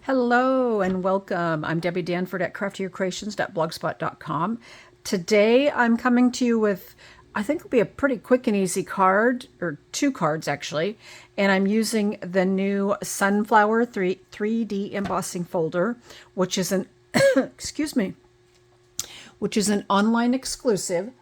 Hello and welcome. I'm Debbie Danford at craftiercreations.blogspot.com. Today I'm coming to you with, I think it'll be a pretty quick and easy card, or two cards actually, and I'm using the new Sunflower 3D embossing folder, which is an, excuse me, which is an online exclusive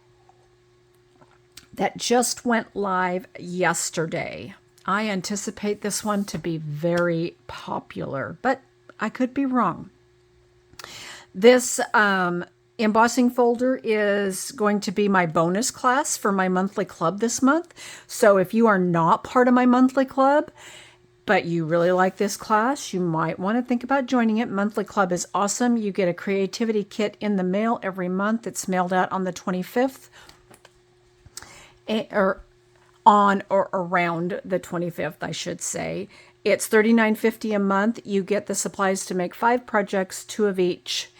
that just went live yesterday. I anticipate this one to be very popular, but I could be wrong. This embossing folder is going to be my bonus class for my monthly club this month. So if you are not part of my monthly club, but you really like this class, you might want to think about joining it. Monthly club is awesome. You get a creativity kit in the mail every month. It's mailed out on the 25th. Or on or around the 25th, I should say. It's $39.50 a month. You get the supplies to make 5 projects, 2 of each.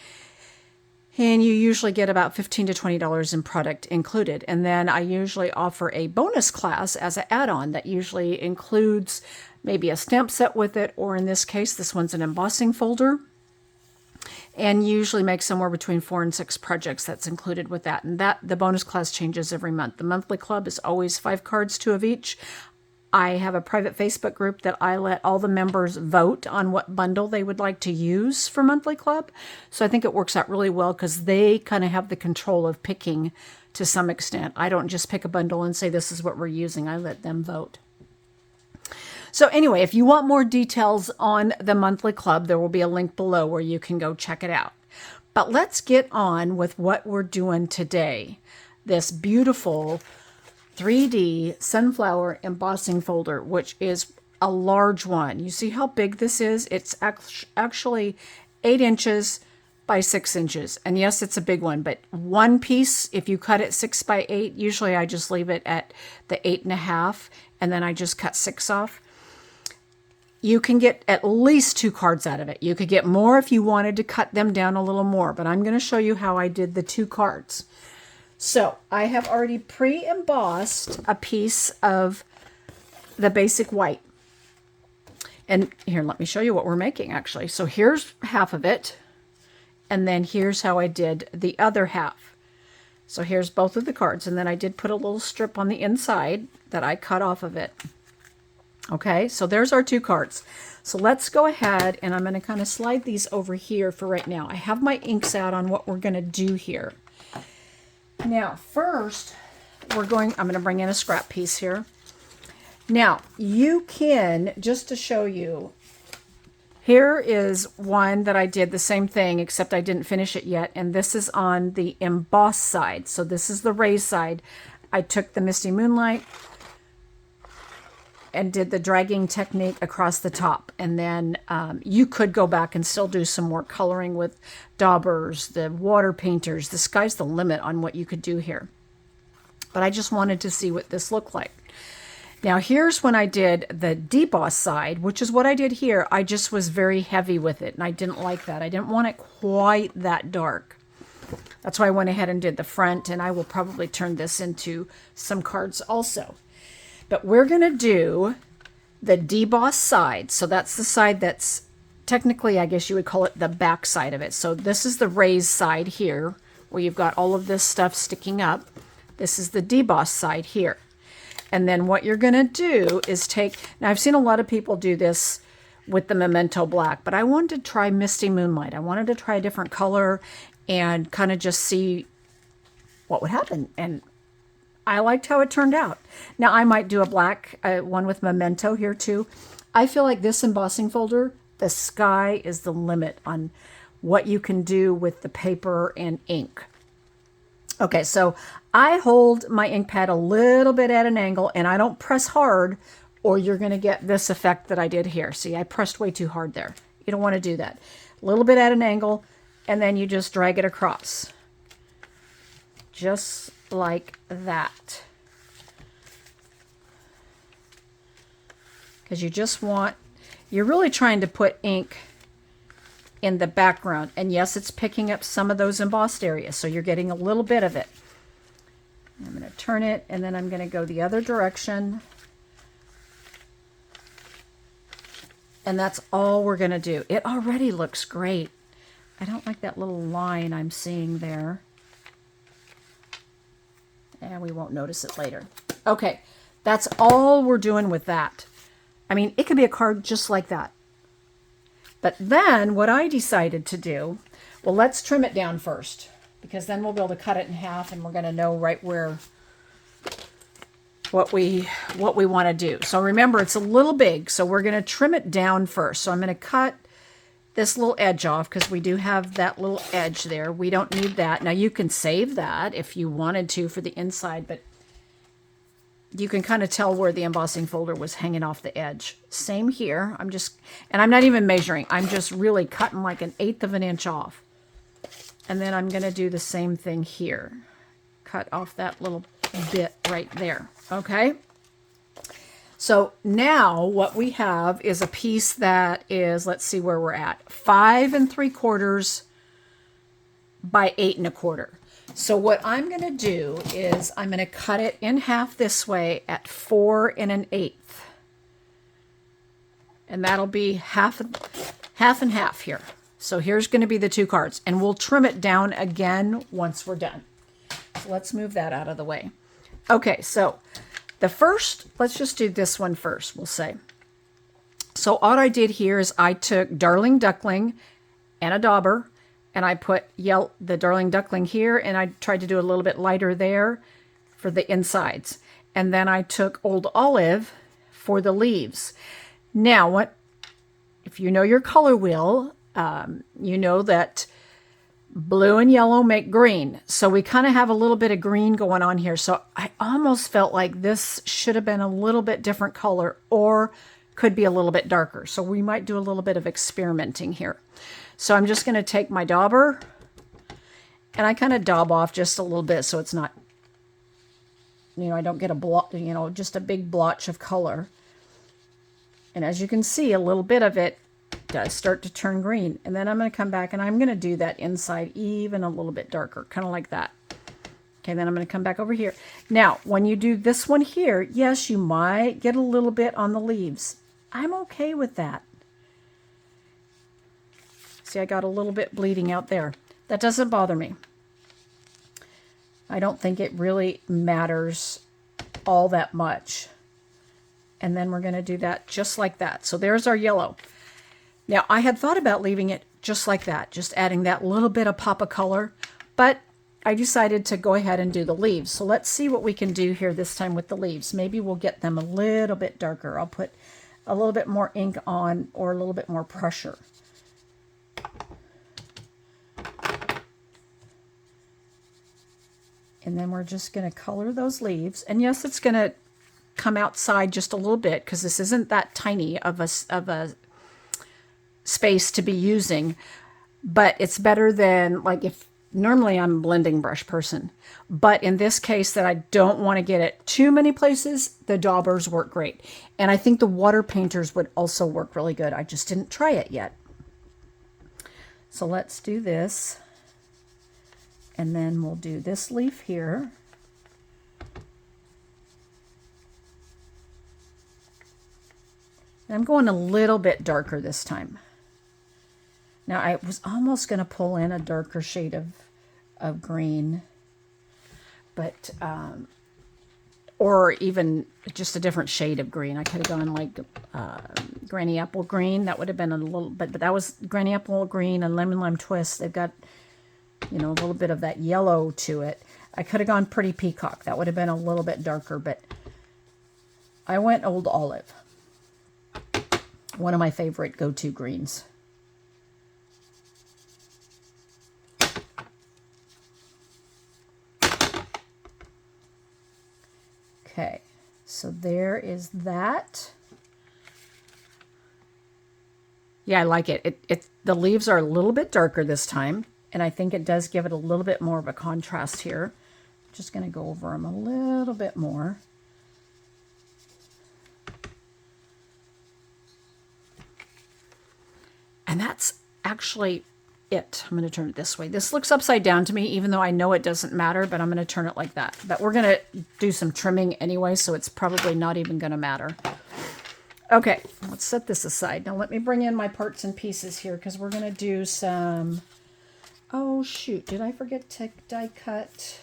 And you usually get about $15 to $20 in product included. And then I usually offer a bonus class as an add-on that usually includes maybe a stamp set with it, or in this case, this one's an embossing folder. And usually make somewhere between 4 and 6 projects that's included with that. And that the bonus class changes every month. The monthly club is always 5 cards, 2 of each. I have a private Facebook group that I let all the members vote on what bundle they would like to use for monthly club. So I think it works out really well because they kind of have the control of picking to some extent. I don't just pick a bundle and say this is what we're using. I let them vote. So anyway, if you want more details on the monthly club, there will be a link below where you can go check it out. But let's get on with what we're doing today. This beautiful 3D sunflower embossing folder, which is a large one. You see how big this is? It's actually 8 inches by 6 inches. And yes, it's a big one, but one piece, if you cut it 6 by 8, usually I just leave it at the 8.5, and then I just cut 6 off. You can get at least 2 cards out of it. You could get more if you wanted to cut them down a little more, but I'm going to show you how I did the 2 cards. So I have already pre-embossed a piece of the basic white. And here, let me show you what we're making actually. So here's half of it. And then here's how I did the other half. So here's both of the cards. And then I did put a little strip on the inside that I cut off of it. Okay, so there's our 2 cards. So let's go ahead and I'm going to kind of slide these over here for right now. I have my inks out on what we're going to do here. Now, first, I'm going to bring in a scrap piece here. Now, you can, just to show you, here is one that I did the same thing, except I didn't finish it yet. And this is on the emboss side. So this is the raised side. I took the Misty Moonlight and did the dragging technique across the top. And then you could go back and still do some more coloring with daubers, the water painters. The sky's the limit on what you could do here. But I just wanted to see what this looked like. Now here's when I did the deboss side, which is what I did here. I just was very heavy with it, and I didn't like that. I didn't want it quite that dark. That's why I went ahead and did the front, and I will probably turn this into some cards also. But we're going to do the deboss side. So that's the side that's technically, I guess you would call it the back side of it. So this is the raised side here, where you've got all of this stuff sticking up. This is the deboss side here. And then what you're going to do is take, now I've seen a lot of people do this with the Memento Black, but I wanted to try Misty Moonlight. I wanted to try a different color and kind of just see what would happen. And I liked how it turned out. Now I might do a black one with Memento here too. I feel like this embossing folder, the sky is the limit on what you can do with the paper and ink. Okay, so I hold my ink pad a little bit at an angle and I don't press hard or you're going to get this effect that I did here. See, I pressed way too hard there. You don't want to do that. A little bit at an angle and then you just drag it across. Just like that. Because you just want, you're really trying to put ink in the background. And yes, it's picking up some of those embossed areas. So you're getting a little bit of it. I'm going to turn it and then I'm going to go the other direction. And that's all we're going to do. It already looks great. I don't like that little line I'm seeing there. And we won't notice it later. Okay, that's all we're doing with that. I mean, it could be a card just like that. But then what I decided to do, well, let's trim it down first, because then we'll be able to cut it in half and we're going to know right where what we want to do. So remember, it's a little big, so we're going to trim it down first. So I'm going to cut this little edge off because we do have that little edge there. We don't need that. Now you can save that if you wanted to for the inside, but you can kind of tell where the embossing folder was hanging off the edge. Same here. And I'm not even measuring. I'm just really cutting like 1/8 of an inch off. And then I'm going to do the same thing here. Cut off that little bit right there. Okay. So now what we have is a piece that is, let's see where we're at, 5 3/4 by 8 1/4. So what I'm going to do is I'm going to cut it in half this way at 4 1/8. And that'll be half and half here. So here's going to be the two cards, and we'll trim it down again once we're done. So let's move that out of the way. Okay, so the first, let's just do this one first, we'll say. So what I did here is I took Darling Duckling and a dauber, and I put the Darling Duckling here, and I tried to do a little bit lighter there for the insides. And then I took Old Olive for the leaves. Now, if you know your color wheel, you know that blue and yellow make green. So we kind of have a little bit of green going on here. So I almost felt like this should have been a little bit different color or could be a little bit darker. So we might do a little bit of experimenting here. So I'm just going to take my dauber and I kind of daub off just a little bit so it's not, I don't get just a big blotch of color. And as you can see, a little bit of it does start to turn green. And then I'm going to come back and I'm going to do that inside even a little bit darker, kind of like that. Okay, then I'm going to come back over here. Now, when you do this one here, yes, you might get a little bit on the leaves. I'm okay with that. See, I got a little bit bleeding out there. That doesn't bother me. I don't think it really matters all that much. And then we're going to do that just like that. So there's our yellow. Now, I had thought about leaving it just like that, just adding that little bit of pop of color, but I decided to go ahead and do the leaves. So let's see what we can do here this time with the leaves. Maybe we'll get them a little bit darker. I'll put a little bit more ink on or a little bit more pressure. And then we're just going to color those leaves. And yes, it's going to come outside just a little bit because this isn't that tiny of a space to be using, but it's better than, like, if normally I'm a blending brush person, but in this case that I don't want to get it too many places, the daubers work great. And I think the water painters would also work really good. I just didn't try it yet. So let's do this. And then we'll do this leaf here. And I'm going a little bit darker this time. Now, I was almost going to pull in a darker shade of green, but, or even just a different shade of green. I could have gone like Granny Apple Green. That would have been a little, but that was Granny Apple Green and Lemon Lime Twist. They've got, a little bit of that yellow to it. I could have gone Pretty Peacock. That would have been a little bit darker, but I went Old Olive. One of my favorite go-to greens. Okay, so there is that. Yeah, I like it. The leaves are a little bit darker this time, and I think it does give it a little bit more of a contrast here. I'm just going to go over them a little bit more. And that's actually it. I'm going to turn it this way. This looks upside down to me, even though I know it doesn't matter, but I'm going to turn it like that. But we're going to do some trimming anyway, so it's probably not even going to matter. Okay, let's set this aside. Now let me bring in my parts and pieces here because we're going to do some... Oh, shoot. Did I forget to die cut?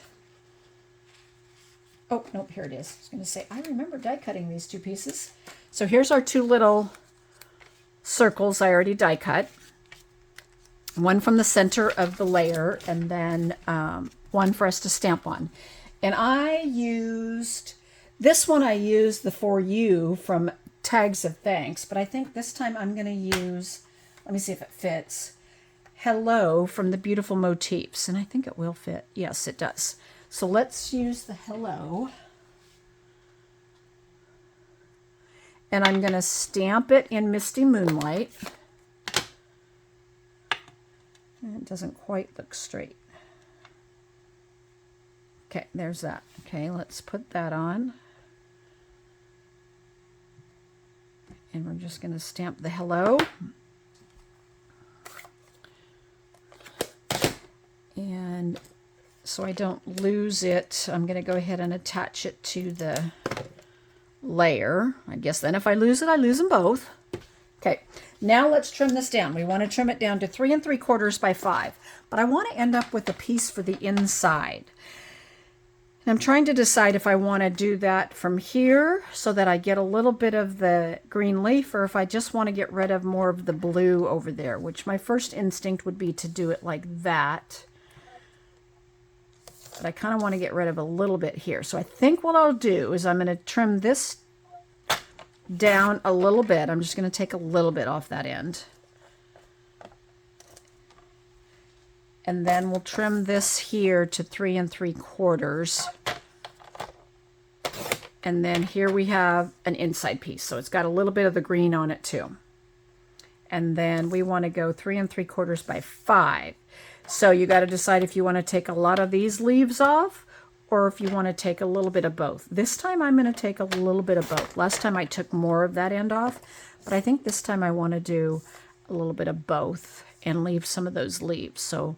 Oh, nope, here it is. I was going to say, I remember die cutting these two pieces. So here's our two little circles I already die cut. One from the center of the layer, and then one for us to stamp on. And I used, this one I used the For You from Tags of Thanks, but I think this time I'm going to use, let me see if it fits, Hello from the Beautiful Motifs. And I think it will fit. Yes, it does. So let's use the Hello. And I'm going to stamp it in Misty Moonlight. And it doesn't quite look straight. Okay, there's that. Okay, let's put that on. And we're just going to stamp the Hello. And so I don't lose it, I'm going to go ahead and attach it to the layer. I guess then if I lose it, I lose them both. Okay, now let's trim this down. We want to trim it down to 3 3/4 by 5. But I want to end up with a piece for the inside. And I'm trying to decide if I want to do that from here so that I get a little bit of the green leaf, or if I just want to get rid of more of the blue over there, which my first instinct would be to do it like that. But I kind of want to get rid of a little bit here. So I think what I'll do is I'm going to trim this down a little bit. I'm just going to take a little bit off that end. And then we'll trim this here to 3 3/4. And then here we have an inside piece. So it's got a little bit of the green on it too. And then we want to go 3 3/4 by 5. So you got to decide if you want to take a lot of these leaves off or if you want to take a little bit of both. This time I'm going to take a little bit of both. Last time I took more of that end off, but I think this time I want to do a little bit of both and leave some of those leaves. So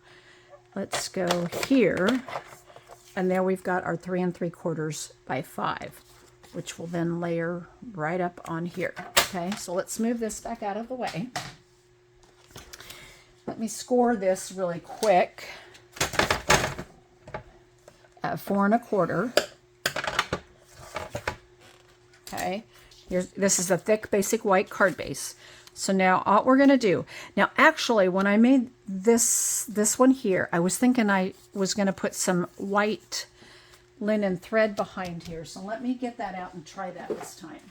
let's go here, and there we've got our 3 3/4 by 5, which will then layer right up on here. Okay, so let's move this back out of the way. Let me score this really quick at 4 1/4. Okay, this is a thick basic white card base. So now all we're going to do, now actually when I made this one here, I was thinking I was going to put some white linen thread behind here. So let me get that out and try that this time.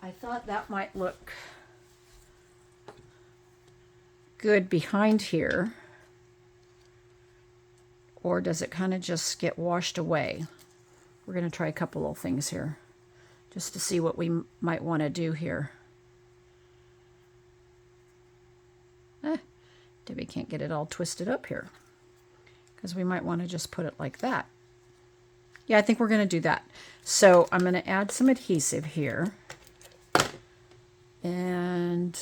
I thought that might look good behind here. Or does it kind of just get washed away? We're going to try a couple of things here just to see what we might want to do here. Debbie can't get it all twisted up here because we might want to just put it like that. Yeah, I think we're going to do that. So I'm going to add some adhesive here. And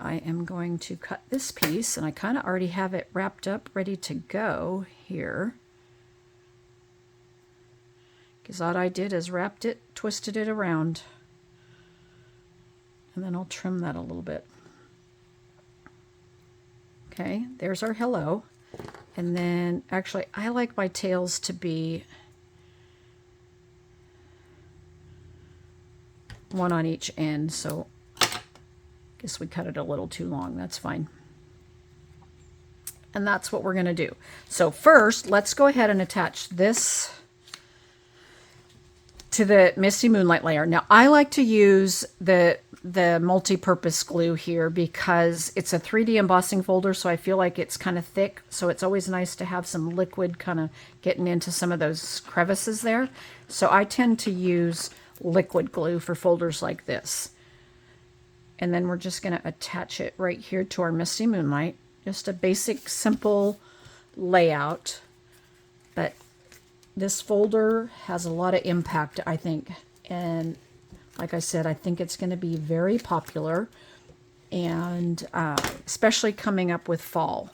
I am going to cut this piece, and I kind of already have it wrapped up, ready to go here. Because all I did is wrapped it, twisted it around. And then I'll trim that a little bit. Okay, there's our hello. And then, actually, I like my tails to be one on each end, so I guess we cut it a little too long. That's fine. And that's what we're going to do. So first, let's go ahead and attach this to the Misty Moonlight layer. Now, I like to use the multi-purpose glue here because it's a 3D embossing folder, so I feel like it's kind of thick, so it's always nice to have some liquid kind of getting into some of those crevices there. So I tend to use liquid glue for folders like this. And then we're just going to attach it right here to our Misty Moonlight. Just a basic, simple layout. But this folder has a lot of impact, I think. And like I said, I think it's going to be very popular. And especially coming up with fall.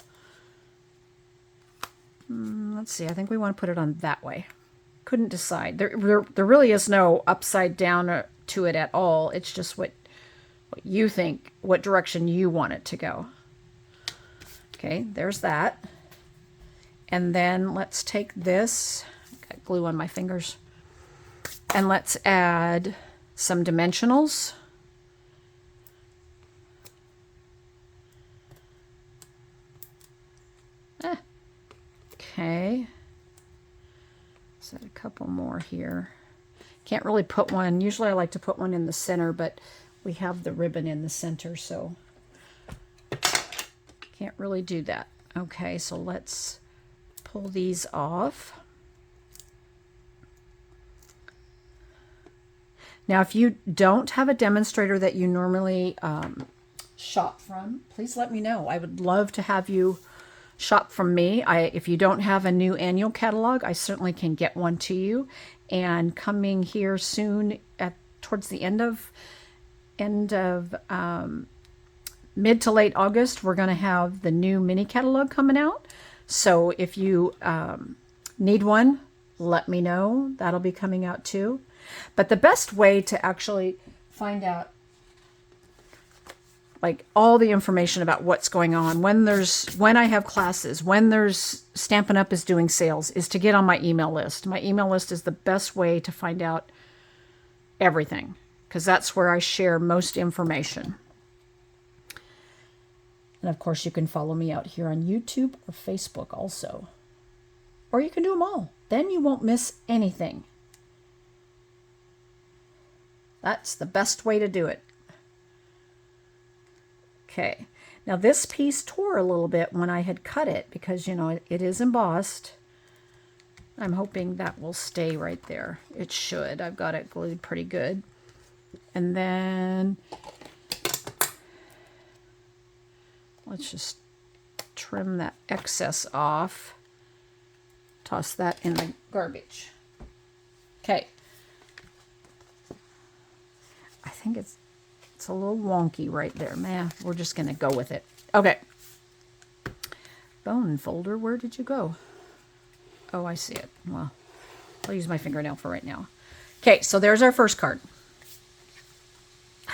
Let's see, I think we want to put it on that way. couldn't decide. There really is no upside down to it at all. It's just what you think, what direction you want it to go. Okay, there's that. And then let's take this, got glue on my fingers, and let's add some dimensionals. Okay. Set a couple more here. Can't really put one. Usually I like to put one in the center, but we have the ribbon in the center, so can't really do that. Okay, so let's pull these off. Now, if you don't have a demonstrator that you normally shop from, please let me know. I would love to have you shop from me. If you don't have a new annual catalog, I certainly can get one to you. And coming here soon, towards the end of mid to late August, we're going to have the new mini catalog coming out. So if you need one, let me know. That'll be coming out too. But the best way to actually find out like all the information about what's going on, when I have classes, when there's Stampin' Up! Is doing sales, is to get on my email list. My email list is the best way to find out everything, because that's where I share most information. And of course, you can follow me out here on YouTube or Facebook also. Or you can do them all. Then you won't miss anything. That's the best way to do it. Okay, now this piece tore a little bit when I had cut it because, you know, it is embossed. I'm hoping that will stay right there. It should. I've got it glued pretty good. And then let's just trim that excess off. Toss that in the garbage. Okay. I think it's a little wonky right there. Man, we're just going to go with it. Okay. Bone folder, where did you go? Oh, I see it. Well, I'll use my fingernail for right now. Okay, so there's our first card.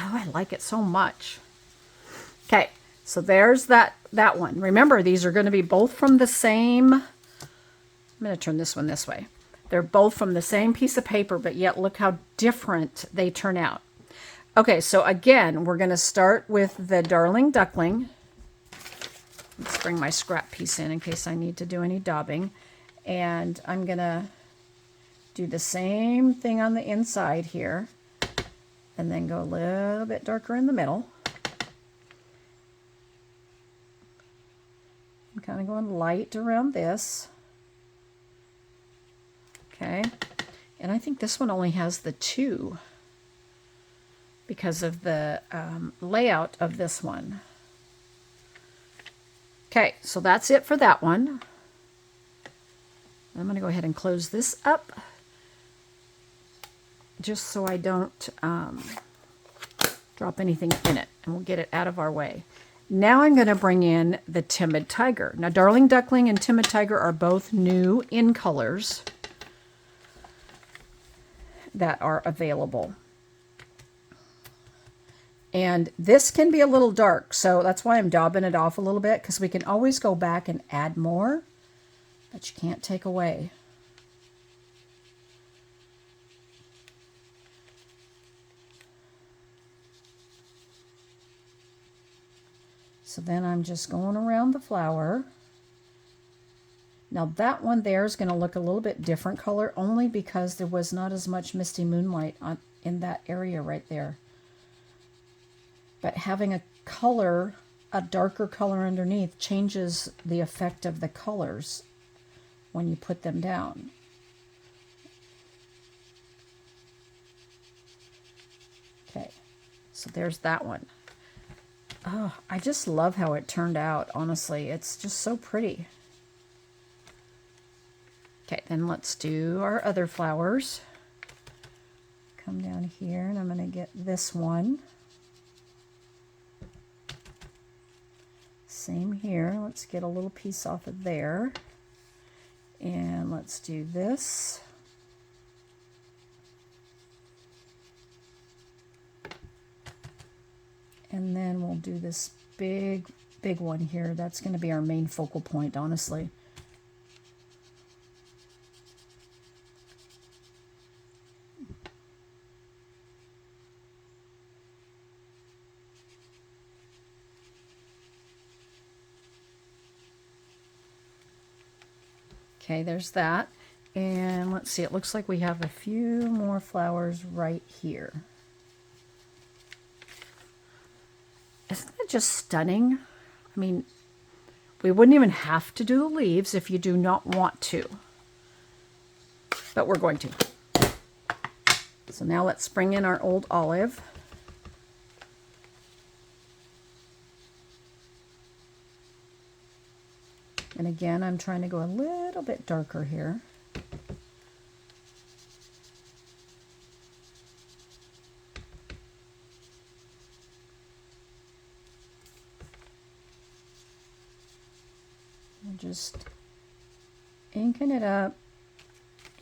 Oh, I like it so much. Okay, so there's that one. Remember, these are going to be both from the same... I'm going to turn this one this way. They're both from the same piece of paper, but yet look how different they turn out. Okay, so again, we're going to start with the Darling Duckling. Let's bring my scrap piece in case I need to do any daubing. And I'm going to do the same thing on the inside here. And then go a little bit darker in the middle. I'm kind of going light around this. Okay, and I think this one only has the 2 because of the layout of this one. Okay, so that's it for that one. I'm going to go ahead and close this up just so I don't drop anything in it, and we'll get it out of our way. Now I'm going to bring in the Timid Tiger. Now, Darling Duckling and Timid Tiger are both new in colors that are available. And this can be a little dark, so that's why I'm daubing it off a little bit, because we can always go back and add more, but you can't take away. So then I'm just going around the flower. Now that one there is going to look a little bit different color, only because there was not as much Misty Moonlight in that area right there. But having a color, a darker color underneath, changes the effect of the colors when you put them down. Okay, so there's that one. Oh, I just love how it turned out, honestly. It's just so pretty. Okay, then let's do our other flowers. Come down here, and I'm going to get this one. Same here. Let's get a little piece off of there. And let's do this. And then we'll do this big one here. That's going to be our main focal point, honestly. Okay, there's that. And let's see, it looks like we have a few more flowers right here. Isn't that just stunning? I mean, we wouldn't even have to do the leaves if you do not want to. But we're going to. So now let's bring in our old olive. And again, I'm trying to go a little bit darker here. I'm just inking it up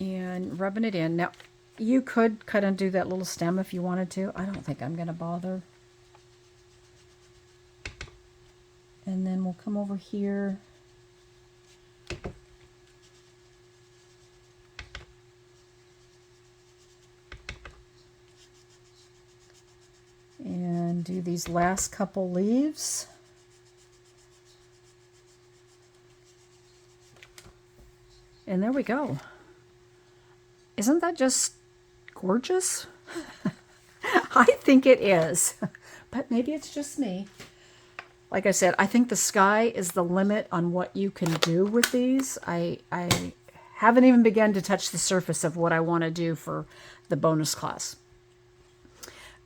and rubbing it in. Now, you could kind of do that little stem if you wanted to. I don't think I'm going to bother. And then we'll come over here. And do these last couple leaves. And there we go. Isn't that just gorgeous? I think it is, but maybe it's just me. Like I said, I think the sky is the limit on what you can do with these. I haven't even begun to touch the surface of what I want to do for the bonus class.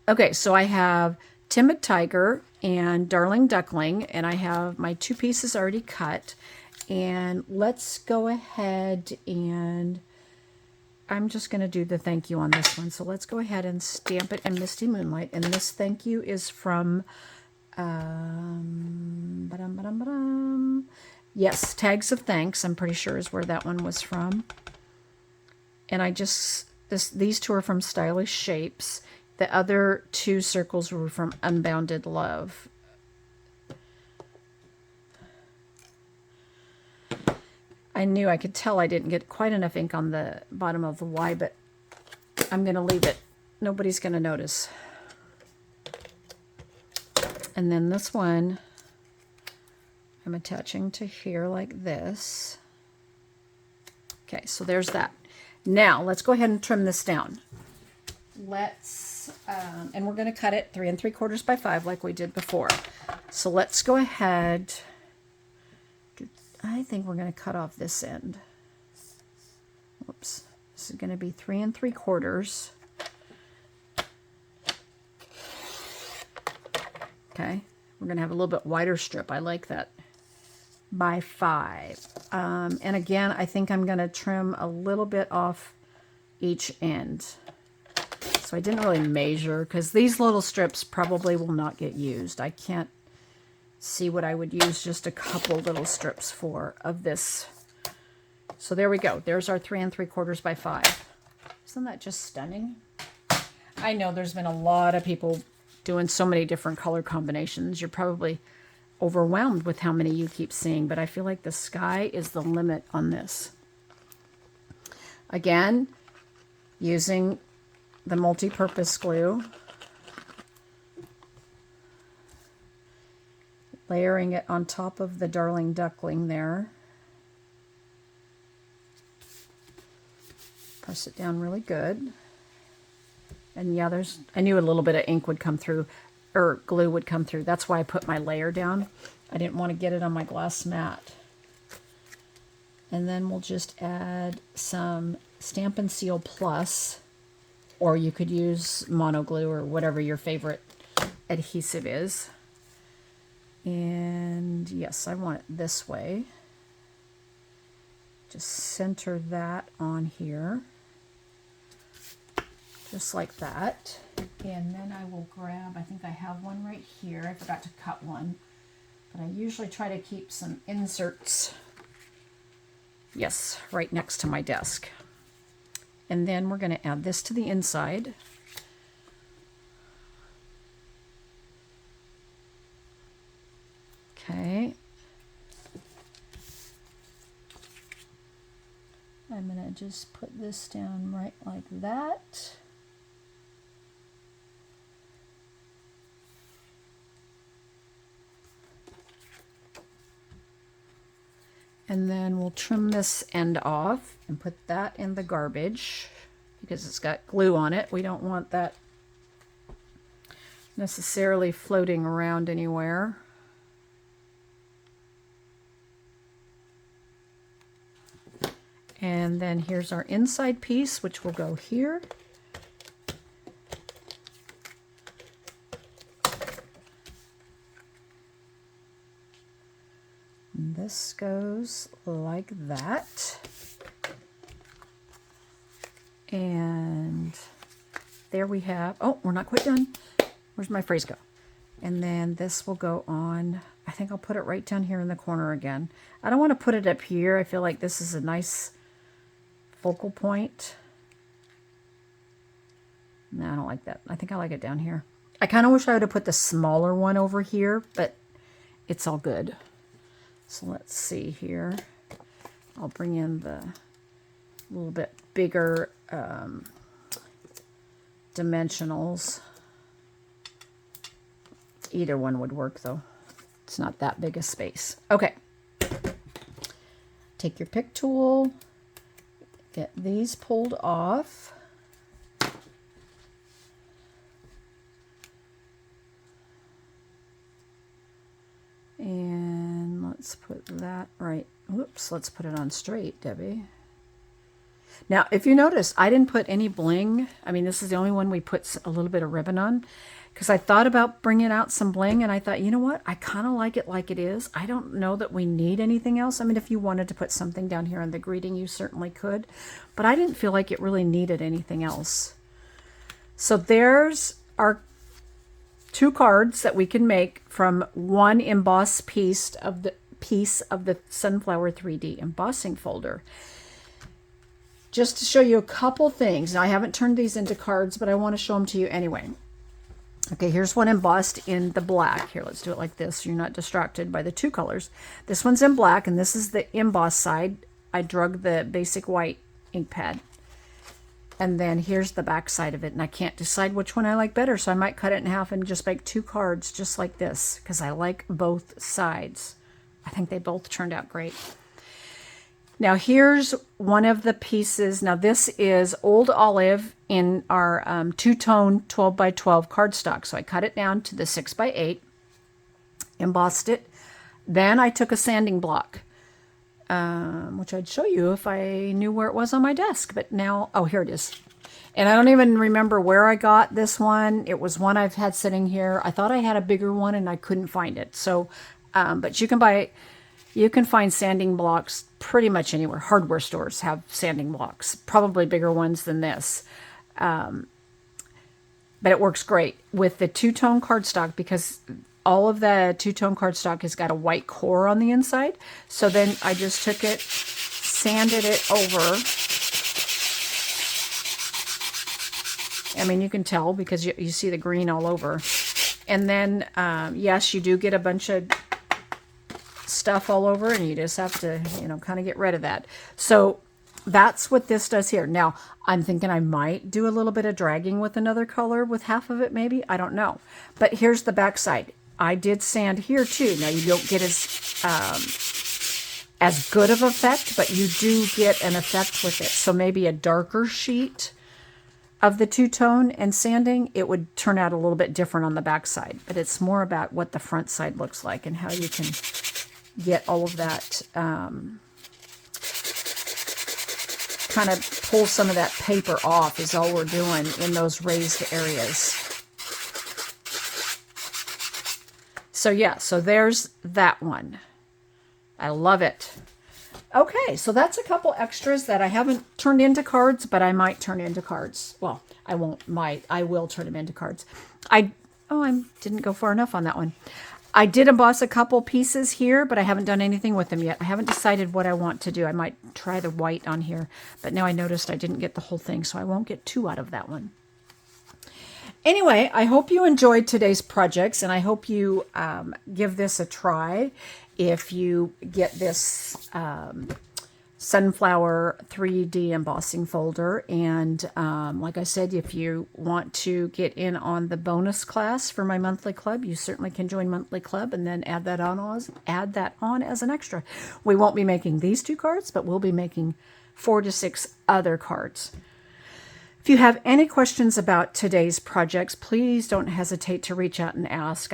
Okay, so I have Timid Tiger and Darling Duckling, and I have my 2 pieces already cut. And let's go ahead and I'm just going to do the thank you on this one. So let's go ahead and stamp it in Misty Moonlight. And this thank you is from, yes, Tags of Thanks, I'm pretty sure is where that one was from. And I just, these 2 are from Stylish Shapes. The other 2 circles were from Unbounded Love. I knew I could tell I didn't get quite enough ink on the bottom of the Y, but I'm going to leave it. Nobody's going to notice. And then this one I'm attaching to here like this. Okay, so there's that. Now let's go ahead and trim this down. Let's, and we're going to cut it 3 3/4 by 5 like we did before. So let's go ahead. I think we're going to cut off this end. Whoops. This is going to be 3 3/4. Okay. We're going to have a little bit wider strip. I like that. By 5. And again, I think I'm going to trim a little bit off each end. So I didn't really measure because these little strips probably will not get used. I can't see what I would use just a couple little strips for of this. So there we go. There's our 3 3/4 by 5. Isn't that just stunning? I know there's been a lot of people doing so many different color combinations. You're probably overwhelmed with how many you keep seeing, but I feel like the sky is the limit on this. Again, using the multi-purpose glue. Layering it on top of the Darling Duckling there. Press it down really good. And yeah, I knew a little bit of ink would come through, or glue would come through. That's why I put my layer down. I didn't want to get it on my glass mat. And then we'll just add some Stampin' Seal Plus, or you could use mono glue or whatever your favorite adhesive is. And yes, I want it this way. Just center that on here. Just like that. And then I will grab, I think I have one right here. I forgot to cut one. But I usually try to keep some inserts, yes, right next to my desk. And then we're going to add this to the inside. Okay. I'm going to just put this down right like that. And then we'll trim this end off and put that in the garbage because it's got glue on it. We don't want that necessarily floating around anywhere. And then here's our inside piece, which will go here. And this goes like that. And there we have, oh, we're not quite done. Where's my phrase go? And then this will go on. I think I'll put it right down here in the corner again. I don't want to put it up here. I feel like this is a nice focal point. No, I don't like that. I think I like it down here. I kind of wish I would have put the smaller one over here, but it's all good. So let's see here. I'll bring in the little bit bigger dimensionals. Either one would work though. It's not that big a space. Okay. Take your pick tool. Get these pulled off. And let's put that right. Whoops, let's put it on straight, Debbie. Now, if you notice, I didn't put any bling. I mean, this is the only one we put a little bit of ribbon on because I thought about bringing out some bling and I thought, you know what? I kind of like it is. I don't know that we need anything else. I mean, if you wanted to put something down here on the greeting, you certainly could, but I didn't feel like it really needed anything else. So there's our 2 cards that we can make from one embossed piece of the Sunflower 3D embossing folder. Just to show you a couple things. Now, I haven't turned these into cards, but I want to show them to you anyway. Okay, here's one embossed in the black. Here, let's do it like this so you're not distracted by the 2 colors. This one's in black, and this is the emboss side. I drug the basic white ink pad. And then here's the back side of it, and I can't decide which one I like better, so I might cut it in half and just make 2 cards just like this, because I like both sides. I think they both turned out great. Now here's one of the pieces. Now this is Old Olive in our 2-tone 12 by 12 cardstock. So I cut it down to the 6 by 8, embossed it. Then I took a sanding block, which I'd show you if I knew where it was on my desk. But now, oh, here it is. And I don't even remember where I got this one. It was one I've had sitting here. I thought I had a bigger one and I couldn't find it. So, but you can find sanding blocks pretty much anywhere. Hardware stores have sanding blocks, probably bigger ones than this. But it works great with the 2-tone cardstock because all of the 2-tone cardstock has got a white core on the inside. So then I just took it, sanded it over. I mean, you can tell because you see the green all over. And then, yes, you do get a bunch of stuff all over and you just have to, kind of get rid of that. So that's what this does here. Now, I'm thinking I might do a little bit of dragging with another color with half of it, maybe. I don't know. But here's the back side. I did sand here too. Now, you don't get as good of effect, but you do get an effect with it. So maybe a darker sheet of the 2-tone and sanding, it would turn out a little bit different on the back side. But it's more about what the front side looks like and how you can get all of that, kind of pull some of that paper off is all we're doing in those raised areas. So yeah, so there's that one. I love it. Okay, so that's a couple extras that I haven't turned into cards, but I might turn into cards. Well, I will turn them into cards. I didn't go far enough on that one. I did emboss a couple pieces here, but I haven't done anything with them yet. I haven't decided what I want to do. I might try the white on here, but now I noticed I didn't get the whole thing, so I won't get 2 out of that one. Anyway, I hope you enjoyed today's projects, and I hope you give this a try. If you get this sunflower 3D embossing folder, and like I said, if you want to get in on the bonus class for my monthly club, you certainly can join monthly club and then add that on as an extra. We won't be making these 2 cards, but we'll be making 4 to 6 other cards. If you have any questions about today's projects, please don't hesitate to reach out and ask.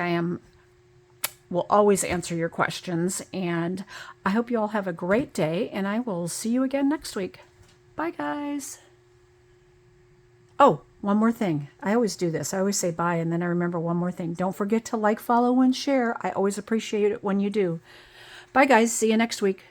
Will always answer your questions, and I hope you all have a great day, and I will see you again next week. Bye, guys. Oh, one more thing. I always do this. I always say bye, and then I remember one more thing. Don't forget to like, follow, and share. I always appreciate it when you do. Bye, guys. See you next week.